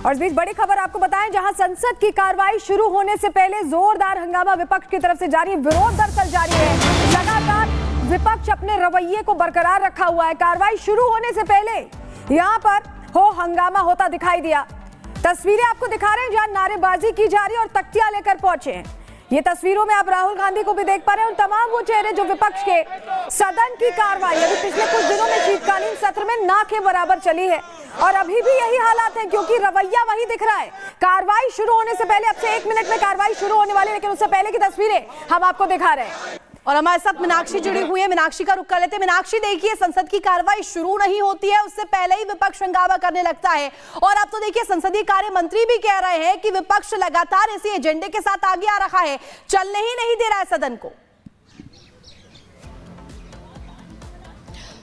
और इस बीच बड़ी खबर आपको बताएं, जहां संसद की कार्रवाई शुरू होने से पहले जोरदार हंगामा विपक्ष की तरफ से जारी है। विरोध दरअसल जारी है, लगातार विपक्ष अपने रवैये को बरकरार रखा हुआ है। कार्रवाई शुरू होने से पहले यहां पर हंगामा होता दिखाई दिया। तस्वीरें आपको दिखा रहे हैं जहां नारेबाजी की जा रही है और तख्तियां लेकर पहुंचे हैं। ये तस्वीरों में आप राहुल गांधी को भी देख पा रहे हैं, उन तमाम वो चेहरे जो विपक्ष के सदन की कार्रवाई अभी पिछले कुछ दिनों में शीतकालीन सत्र में ना के बराबर चली है और अभी भी यही हालात है, क्योंकि रवैया वही दिख रहा है। कार्रवाई शुरू होने से पहले, अब से 1 मिनट में कार्रवाई शुरू होने वाली है, लेकिन उससे पहले की तस्वीरें हम आपको दिखा रहे हैं। और हमारे साथ मीनाक्षी जुड़ी हुई है, मीनाक्षी का रुख कर लेते हैं। मीनाक्षी, देखिए संसद की कार्रवाई शुरू नहीं होती है उससे पहले ही विपक्ष हंगामा करने लगता है और अब तो देखिए संसदीय कार्य मंत्री भी कह रहे हैं कि विपक्ष लगातार इसी एजेंडे के साथ आगे आ रहा है, चलने ही नहीं दे रहा है सदन को।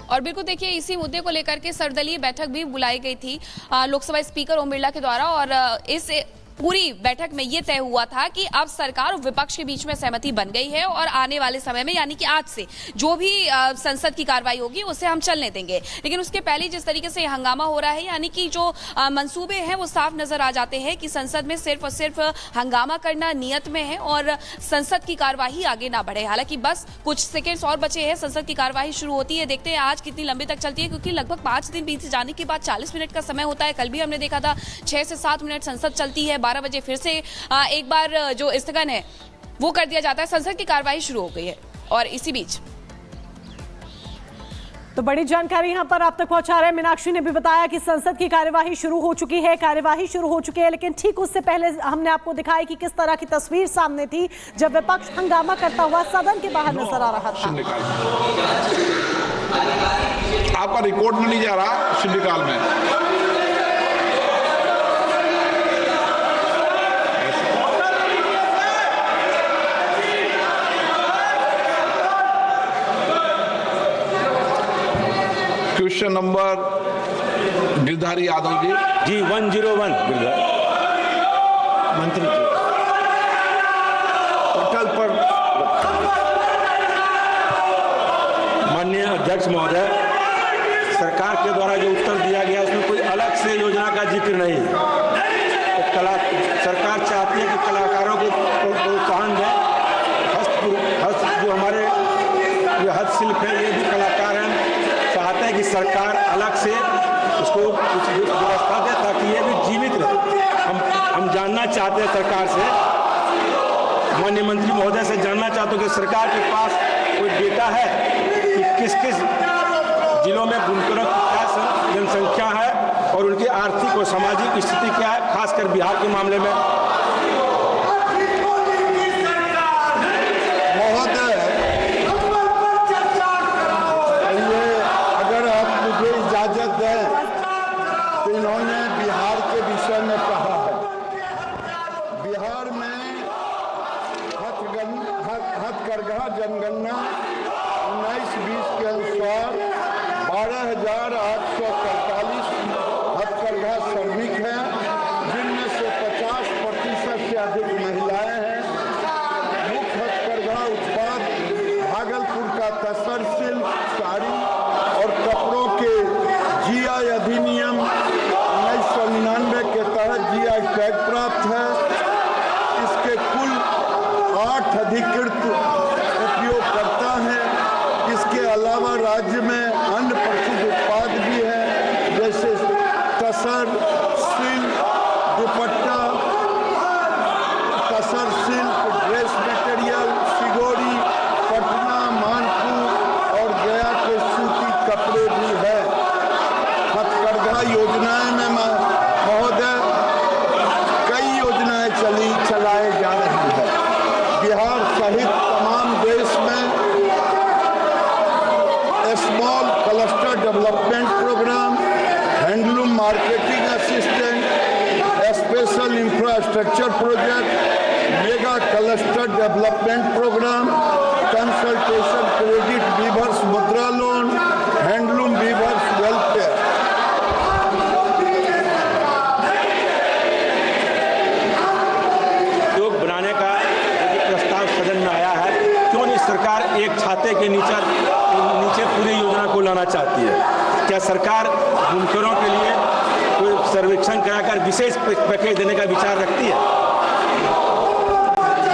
और बिल्कुल देखिए, इसी मुद्दे को लेकर के सर्वदलीय बैठक भी बुलाई गई थी लोकसभा स्पीकर ओम बिरला के द्वारा और इस पूरी बैठक में ये तय हुआ था कि अब सरकार और विपक्ष के बीच में सहमति बन गई है और आने वाले समय में यानी कि आज से जो भी संसद की कार्रवाई होगी उसे हम चलने देंगे। लेकिन उसके पहले जिस तरीके से हंगामा हो रहा है, यानी कि जो मंसूबे हैं वो साफ नजर आ जाते हैं कि संसद में सिर्फ और सिर्फ हंगामा करना नियत में है और संसद की कार्यवाही आगे ना बढ़े। हालांकि बस कुछ सेकेंड्स और बचे हैं, संसद की कार्यवाही शुरू होती है। देखते हैं आज कितनी लंबी तक चलती है, क्योंकि लगभग 5 दिन बीत जाने के बाद 40 मिनट का समय होता है। कल भी हमने देखा था 6 से 7 मिनट संसद चलती है, 12 बजे फिर से एक बार जो स्थगन है वो कर दिया जाता है। संसद की कार्रवाई शुरू हो गई है और इसी बीच तो बड़ी जानकारी यहां पर आप तक पहुंचा रहे हैं। मीनाक्षी ने भी बताया कि संसद की कार्यवाही शुरू हो चुकी है, लेकिन ठीक उससे पहले हमने आपको दिखाया कि किस तरह की तस्वीर सामने थी जब विपक्ष हंगामा करता हुआ सदन के बाहर नजर आ रहा था। आपका रिकॉर्ड में नहीं जा रहा शून्यकाल में। क्वेश्चन नंबर गिरधारी यादव जी 101 मंत्री जी पोर्टल पर। माननीय अध्यक्ष महोदय, सरकार के द्वारा जो उत्तर दिया गया उसमें कोई अलग से योजना का जिक्र नहीं है। तो सरकार चाहती है कि कलाकारों को प्रोत्साहन दें। हस्त जो हमारे हस्तशिल्प है, ये भी कलाकार हैं, चाहते हैं कि सरकार अलग से उसको कुछ व्यवस्था दे ताकि ये भी जीवित रहे। हम जानना चाहते हैं सरकार से, माननीय मंत्री महोदय से जानना चाहते हो कि सरकार के पास कोई डेटा है कि किस किस जिलों में बुनकरों की क्या जनसंख्या है और उनकी आर्थिक और सामाजिक स्थिति क्या है, खासकर बिहार के मामले में। इन्होंने बिहार के विषय में कहा है। बिहार में हथकरघा जनगणना 19-20 के अनुसार 12,843 हथकरघा श्रमिक हैं, जिनमें से 50% से अधिक महिलाएं हैं। मुख्य हथकरघा उत्पाद भागलपुर का तसर सिल्क, साड़ी और कपड़ों के जीआई अधिनियम 1999 के तहत जीआई टैग प्राप्त है। इसके कुल 8 अधिकृत उपयोगकर्ता हैं। इसके अलावा राज्य में अन्य प्रसिद्ध उत्पाद भी हैं, जैसे tussar silk dupatta, tussar silk dress material, Sigori, Patna, Manpur और गया के सूती कपड़े भी है। हथकरघा योजनाएं में महोदय कई योजनाएं चलाए जा रही है। बिहार सहित तमाम देश में small cluster development programme, handloom marketing assistant, special infrastructure project, mega cluster development programme, consultation credit weavers Mudra loan, handloom weavers welfare. सरकार एक छाते के नीचे पूरी योजना को लाना चाहती है। क्या सरकार बुनकरों के लिए कोई सर्वेक्षण कराकर विशेष पैकेज देने का विचार रखती है?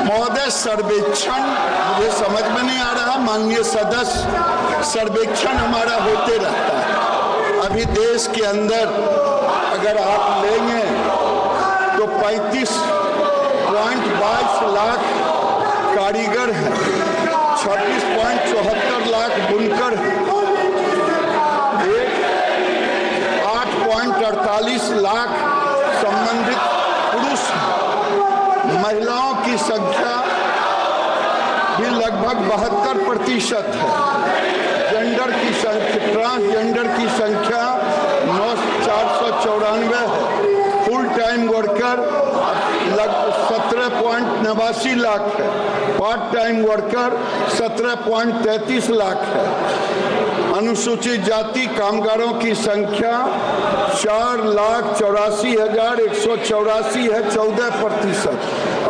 महोदय, सर्वेक्षण मुझे समझ में नहीं आ रहा। माननीय सदस्य, सर्वेक्षण हमारा होते रहता है। अभी देश के अंदर अगर आप लेंगे तो 35.22 लाख कारीगर हैं, 36.74 लाख बुनकर हैं, 8.48 लाख संबंधित पुरुष हैं। महिलाओं की संख्या भी लगभग 72% है। जेंडर की संख्या, ट्रांसजेंडर की संख्या 494 है। फुल टाइम वर्कर लगभग 17.89 लाख है। पार्ट टाइम वर्कर 17.33 लाख है। अनुसूचित जाति कामगारों की संख्या 4,84,184 है, 14%।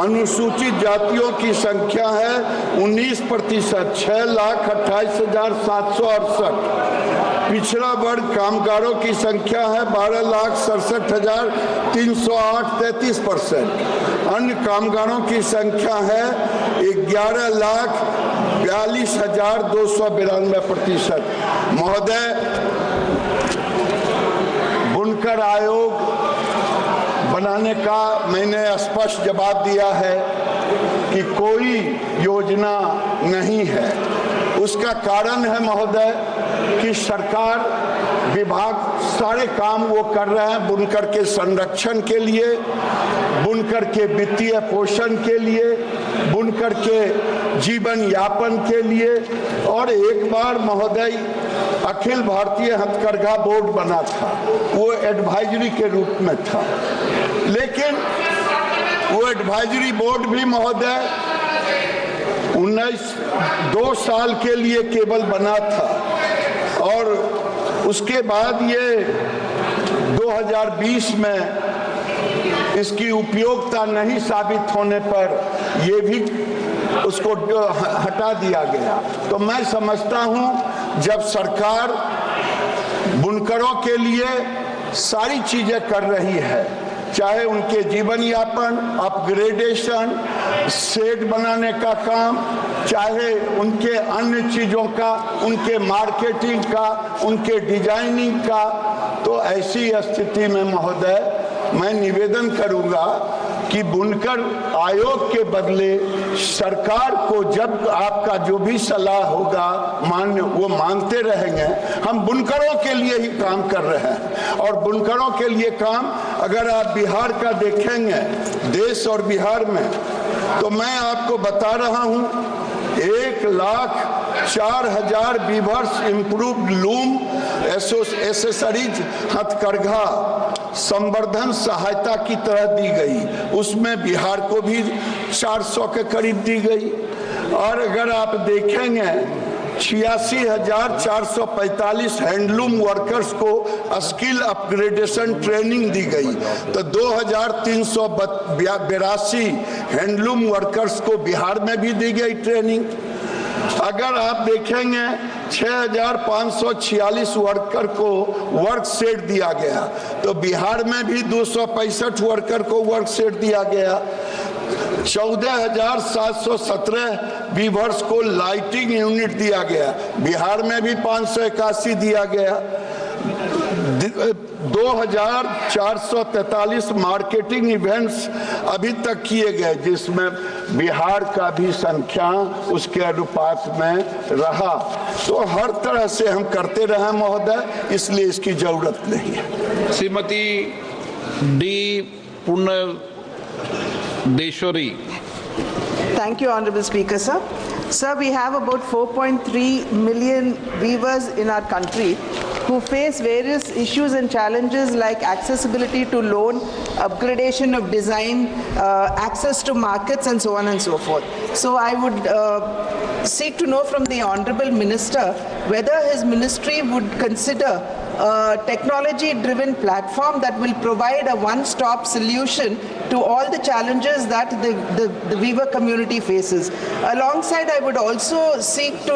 अनुसूचित जातियों की संख्या है 19%, 6,28,768। पिछड़ा वर्ग कामगारों की संख्या है 12,67,308, 33%। अन्य कामगारों की संख्या है 11,42,292%। महोदय, बुनकर आयोग बनाने का मैंने स्पष्ट जवाब दिया है कि कोई योजना नहीं है। उसका कारण है महोदय कि सरकार विभाग सारे काम वो कर रहे हैं बुनकर के संरक्षण के लिए, बुनकर के वित्तीय पोषण के लिए, बुनकर के जीवन यापन के लिए। और एक बार महोदय अखिल भारतीय हथकरघा बोर्ड बना था, वो एडवाइजरी के रूप में था, लेकिन वो एडवाइजरी बोर्ड भी महोदय 2 साल के लिए केवल बना था और उसके बाद ये 2020 में इसकी उपयोगिता नहीं साबित होने पर ये भी उसको हटा दिया गया। तो मैं समझता हूं जब सरकार बुनकरों के लिए सारी चीजें कर रही है, चाहे उनके जीवन यापन, अपग्रेडेशन, शेड बनाने का काम, चाहे उनके अन्य चीज़ों का, उनके मार्केटिंग का, उनके डिजाइनिंग का, तो ऐसी स्थिति में महोदय मैं निवेदन करूंगा कि बुनकर आयोग के बदले सरकार को जब आपका जो भी सलाह होगा वो मानते रहेंगे। हम बुनकरों के लिए ही काम कर रहे हैं और बुनकरों के लिए काम अगर आप बिहार का देखेंगे, देश और बिहार में, तो मैं आपको बता रहा हूं 1,04,000 वीवर्स इम्प्रूव्ड लूम एसेसरीज हथकरघा संवर्धन सहायता की तरह दी गई, उसमें बिहार को भी 400 के करीब दी गई। और अगर आप देखेंगे 86,445 हैंडलूम वर्कर्स को स्किल अपग्रेडेशन ट्रेनिंग दी गई, तो 2,382 हैंडलूम वर्कर्स को बिहार में भी दी गई ट्रेनिंग। अगर आप देखेंगे 6,546 वर्कर को वर्क सेट दिया गया, तो बिहार में भी 265 वर्कर को वर्क सेट दिया गया। 14,717 वीवर्स को लाइटिंग यूनिट दिया गया, बिहार में भी 581 दिया गया। 2,443 मार्केटिंग इवेंट्स अभी तक किए गए, जिसमें बिहार का भी संख्या उसके अनुपात में रहा। तो हर तरह से हम करते रहे महोदय, इसलिए इसकी जरूरत नहीं है। Shrimati D Punnadeshwari. Thank you, Honorable Speaker, sir. Sir, we have about 4.3 million weavers in our country who face various issues and challenges like accessibility to loan, upgradation of design, access to markets, and so on and so forth. So I would seek to know from the Honorable Minister whether his ministry would consider a technology-driven platform that will provide a one-stop solution to all the challenges that the weaver community faces. Alongside, I would also seek to